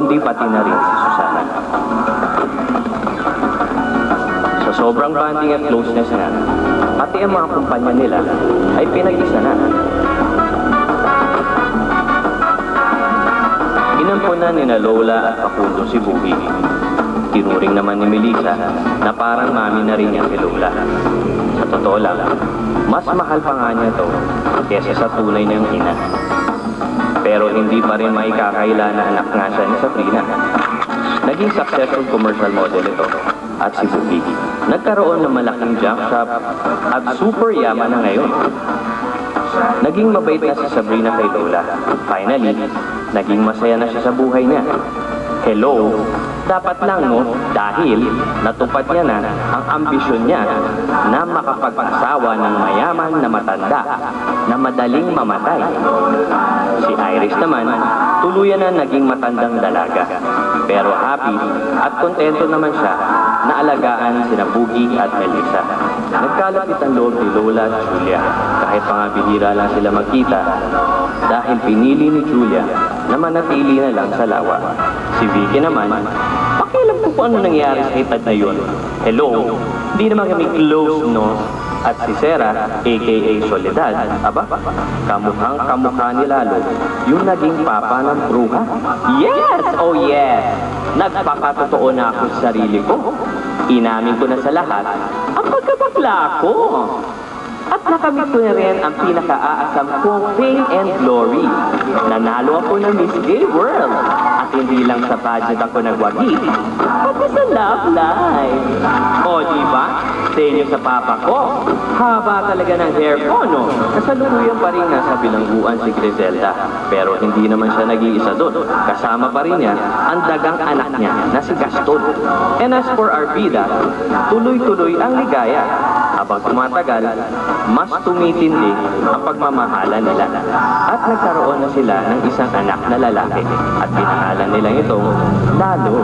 kundi pati na rin si Susana. Sa sobrang bonding at closeness na, pati ang mga kumpanya nila ay pinag-isa na. Inampunan ni na Lola at Facundo si Buhi. Tinuring naman ni Melissa na parang mami na rin niya si Lola. Sa totoo lang, mas mahal pa nga niya to kesa sa tunay niyang ina. Pero hindi pa rin maikakaila na anak nga siya ni Sabrina. Naging successful commercial model ito at si Buhi. Nagkaroon ng malaking junk shop at super yaman na ngayon. Naging mabait na si Sabrina kay Lola. Finally, naging masaya na siya sa buhay niya. Hello, dapat lang no, dahil natupad niya na ang ambisyon niya na makapag-asawa ng mayaman na matanda na madaling mamatay. Si Iris naman, tuluyan na naging matandang dalaga. Pero happy at kontento naman siya na alagaan sina Bugi at Melissa. Nagkalapit ang loob ni Lola at Julia kahit pa nga bihira lang sila magkita dahil pinili ni Julia na manatili na lang sa lawa. Si Vicky naman, pakialam ko kung ano nangyari sa hitad na yun. Hello, di naman kami close, no? At si Sarah, aka Soledad, aba, kamukhang kamukha ni Lalo, yung naging papa ng bruha. Yes! Oh yes! Nagpakatotoo na ako sa sarili ko. Inamin ko na sa lahat ang pagkabakla ko. At nakamit ko na rin ang pinaka-aasam kong fame and glory. Nanalo ako ng Miss Gay World. At hindi lang sa budget ako nagwagi, pati sa love life. O diba? Sa inyo sa papa ko, haba talaga ng hair ko, no? Kasalukuyan pa rin nasa bilangguan si Griselda. Pero hindi naman siya nag-iisa doon. Kasama pa rin niya ang dagang anak niya na si Gaston. And as for our bida, tuloy-tuloy ang ligaya. Habang tumatagal, mas tumitindi ang pagmamahalan nila. At nagkaroon na sila ng isang anak na lalaki. At pinahalan nila itong Lalo.